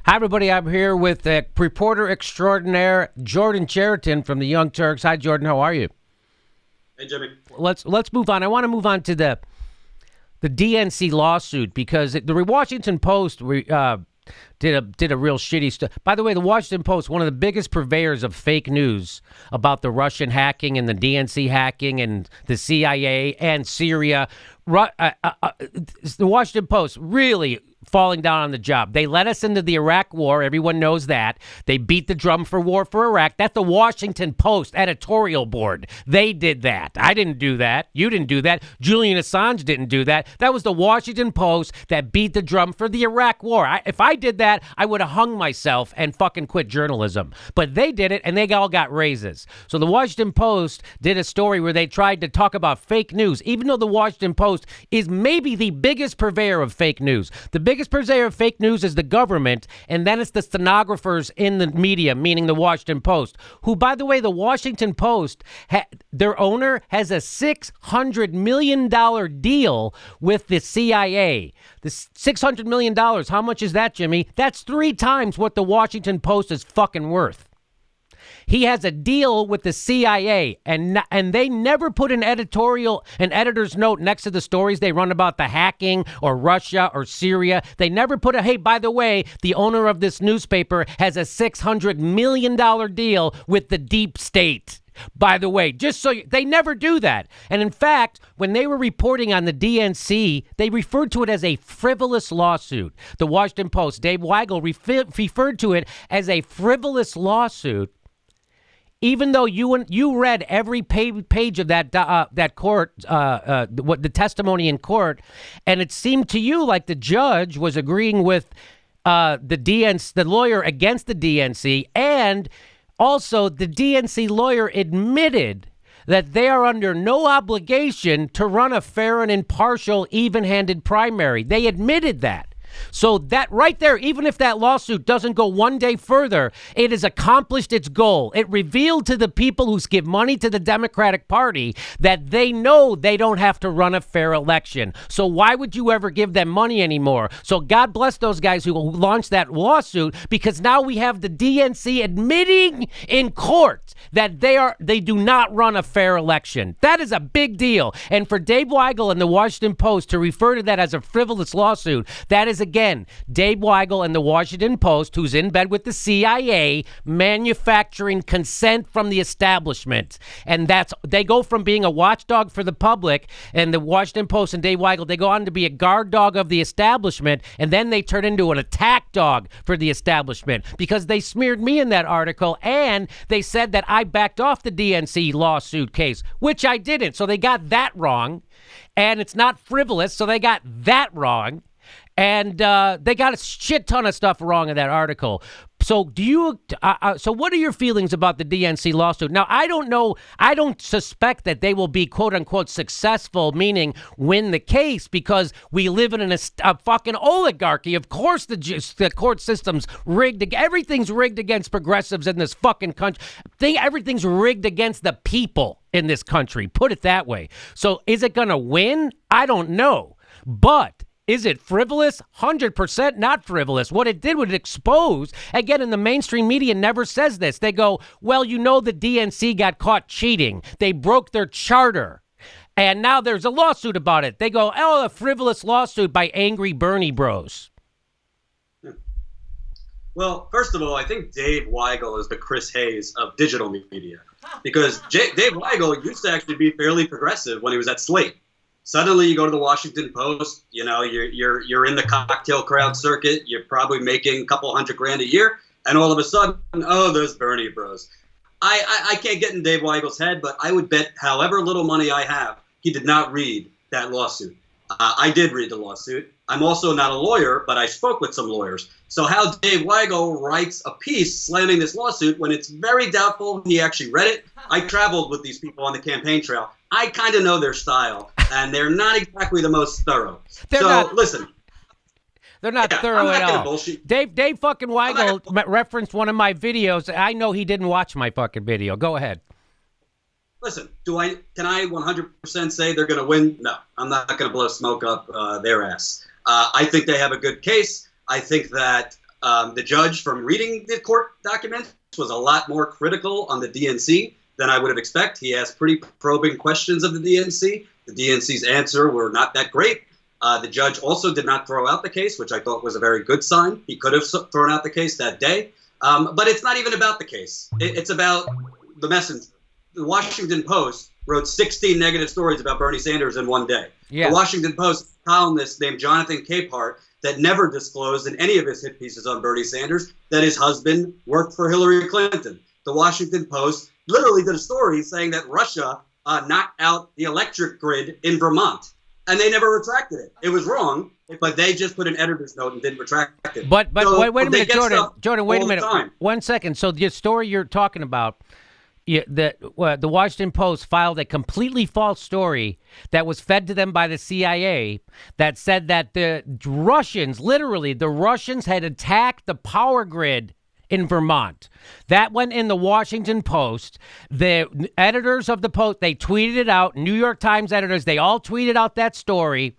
Hi, everybody. I'm here with reporter extraordinaire Jordan Cheriton from the Young Turks. Hi, Jordan. How are you? Hey, Jimmy. Let's move on. I want to move on to the DNC lawsuit because the Washington Post did a real shitty stuff. By the way, the Washington Post, one of the biggest purveyors of fake news about the Russian hacking and the DNC hacking and the CIA and Syria. The Washington Post really falling down on the job. They let us into the Iraq war. Everyone knows that. They beat the drum for war for Iraq. That's the Washington Post editorial board. They did that. I didn't do that. You didn't do that. Julian Assange didn't do that. That was the Washington Post that beat the drum for the Iraq war. If I did that, I would have hung myself and fucking quit journalism. But they did it, and they all got raises. So the Washington Post did a story where they tried to talk about fake news, even though the Washington Post is maybe the biggest purveyor of fake news. The biggest purveyor of fake news is the government, and then it's the stenographers in the media, meaning the Washington Post, who, by the way, the Washington Post, their owner has a $600 million deal with the CIA. The $600 million, how much is that, Jimmy? That's 3 times what the Washington Post is fucking worth. He has a deal with the CIA, and they never put an editor's note next to the stories they run about the hacking or Russia or Syria. They never put hey, by the way, the owner of this newspaper has a $600 million deal with the deep state. By the way, they never do that. And in fact, when they were reporting on the DNC, they referred to it as a frivolous lawsuit. The Washington Post, Dave Weigel, referred to it as a frivolous lawsuit. Even though you read every page of that court, the testimony in court, and it seemed to you like the judge was agreeing with the lawyer against the DNC, and also the DNC lawyer admitted that they are under no obligation to run a fair and impartial, even-handed primary. They admitted that. So that right there, even if that lawsuit doesn't go one day further, it has accomplished its goal. It revealed to the people who give money to the Democratic Party that they know they don't have to run a fair election. So why would you ever give them money anymore? So God bless those guys who launched that lawsuit, because now we have the DNC admitting in court that they do not run a fair election. That is a big deal. And for Dave Weigel and the Washington Post to refer to that as a frivolous lawsuit, that is again, Dave Weigel and the Washington Post, who's in bed with the CIA, manufacturing consent from the establishment. And they go from being a watchdog for the public, and the Washington Post and Dave Weigel, they go on to be a guard dog of the establishment, and then they turn into an attack dog for the establishment because they smeared me in that article, and they said that I backed off the DNC lawsuit case, which I didn't. So they got that wrong, and it's not frivolous, so they got that wrong. And they got a shit ton of stuff wrong in that article. So so what are your feelings about the DNC lawsuit? Now, I don't know. I don't suspect that they will be, quote unquote, successful, meaning win the case, because we live in a fucking oligarchy. Of course, the court system's rigged. Everything's rigged against progressives in this fucking country. Everything's rigged against the people in this country. Put it that way. So is it going to win? I don't know. But is it frivolous? 100% not frivolous. What it did was expose, again, and the mainstream media never says this. They go, well, the DNC got caught cheating. They broke their charter. And now there's a lawsuit about it. They go, a frivolous lawsuit by angry Bernie bros. Well, first of all, I think Dave Weigel is the Chris Hayes of digital media, because Dave Weigel used to actually be fairly progressive when he was at Slate. Suddenly you go to the Washington Post, you're in the cocktail crowd circuit, you're probably making a couple $100,000 a year, and all of a sudden, those Bernie bros. I can't get in Dave Weigel's head, but I would bet however little money I have, he did not read that lawsuit. I did read the lawsuit. I'm also not a lawyer, but I spoke with some lawyers. So how Dave Weigel writes a piece slamming this lawsuit when it's very doubtful he actually read it. I traveled with these people on the campaign trail. I kind of know their style, and they're not exactly the most thorough. Listen. They're not thorough at all. Dave fucking Weigel referenced one of my videos. I know he didn't watch my fucking video. Go ahead. Listen, can I 100% say they're going to win? No, I'm not going to blow smoke up their ass. I think they have a good case. I think that The judge, from reading the court documents, was a lot more critical on the DNC than I would have expected. He asked pretty probing questions of the DNC. The DNC's answer were not that great. The judge also did not throw out the case, which I thought was a very good sign. He could have thrown out the case that day. But it's not even about the case. It's about the messenger. The Washington Post wrote 16 negative stories about Bernie Sanders in one day. Yeah. The Washington Post columnist named Jonathan Capehart that never disclosed in any of his hit pieces on Bernie Sanders that his husband worked for Hillary Clinton. The Washington Post literally did a story saying that Russia knocked out the electric grid in Vermont. And they never retracted it. It was wrong, but they just put an editor's note and didn't retract it. But So wait a minute, Jordan. Jordan, wait a all the minute. time. 1 second. So the story you're talking about, the Washington Post filed a completely false story that was fed to them by the CIA that said that the Russians, literally, the Russians had attacked the power grid in Vermont. That went in the Washington Post. The editors of the Post, they tweeted it out. New York Times editors, they all tweeted out that story.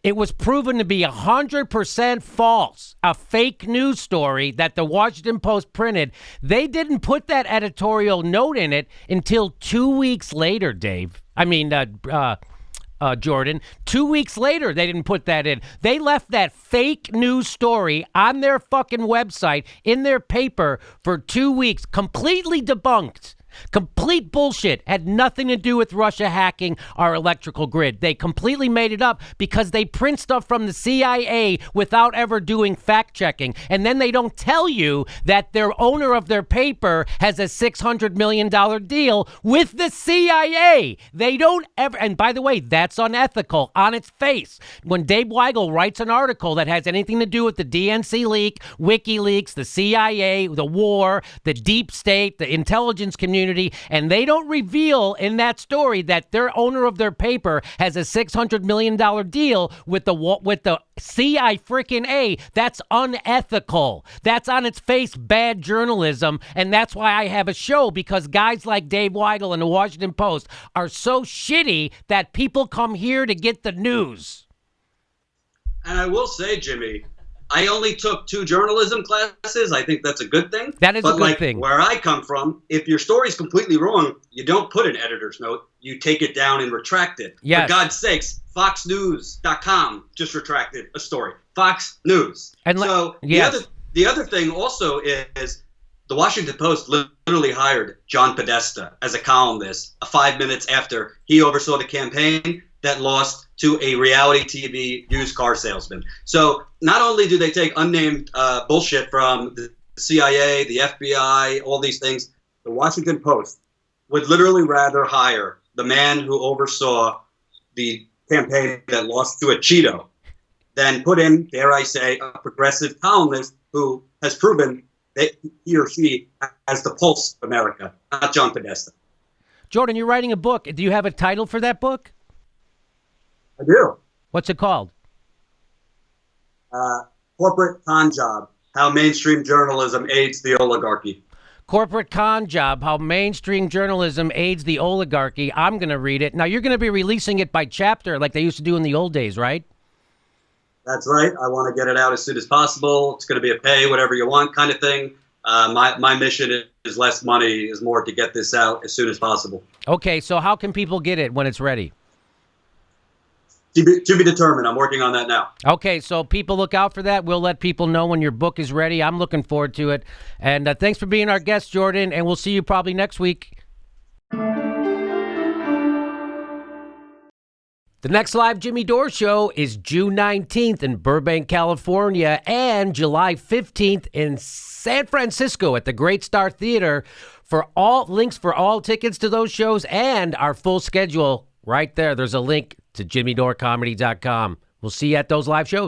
It was proven to be 100% false, a fake news story that the Washington Post printed. They didn't put that editorial note in it until 2 weeks later, Dave. Jordan. 2 weeks later, they didn't put that in. They left that fake news story on their fucking website, in their paper, for 2 weeks, completely debunked. Complete bullshit. Had nothing to do with Russia hacking our electrical grid. They completely made it up because they print stuff from the CIA without ever doing fact checking. And then they don't tell you that their owner of their paper has a $600 million deal with the CIA. They don't ever. And by the way, that's unethical on its face. When Dave Weigel writes an article that has anything to do with the DNC leak, WikiLeaks, the CIA, the war, the deep state, the intelligence community, and they don't reveal in that story that their owner of their paper has a $600 million deal with the CIA freaking A, that's unethical. That's on its face bad journalism, and that's why I have a show, because guys like Dave Weigel and the Washington Post are so shitty that people come here to get the news. And I will say, Jimmy, I only took 2 journalism classes. I think that's a good thing. That is a good thing. Where I come from, if your story's completely wrong, you don't put an editor's note. You take it down and retract it. Yes. For God's sakes, FoxNews.com just retracted a story. Fox News. And the other thing also is the Washington Post literally hired John Podesta as a columnist 5 minutes after he oversaw the campaign that lost to a reality TV used car salesman. So not only do they take unnamed bullshit from the CIA, the FBI, all these things, the Washington Post would literally rather hire the man who oversaw the campaign that lost to a Cheeto than put in, dare I say, a progressive columnist who has proven that he or she has the pulse of America, not John Podesta. Jordan, you're writing a book. Do you have a title for that book? I do. What's it called? Corporate Con Job, How Mainstream Journalism Aids the Oligarchy. Corporate Con Job, How Mainstream Journalism Aids the Oligarchy. I'm going to read it. Now, you're going to be releasing it by chapter like they used to do in the old days, right? That's right. I want to get it out as soon as possible. It's going to be a pay whatever you want kind of thing. My mission is less money, is more to get this out as soon as possible. Okay, so how can people get it when it's ready? To be determined. I'm working on that now. Okay, so people look out for that. We'll let people know when your book is ready. I'm looking forward to it. And thanks for being our guest, Jordan, and we'll see you probably next week. The next live Jimmy Dore show is June 19th in Burbank, California, and July 15th in San Francisco at the Great Star Theater. For all links for all tickets to those shows and our full schedule right there, there's a link to JimmyDoreComedy.com. We'll see you at those live shows.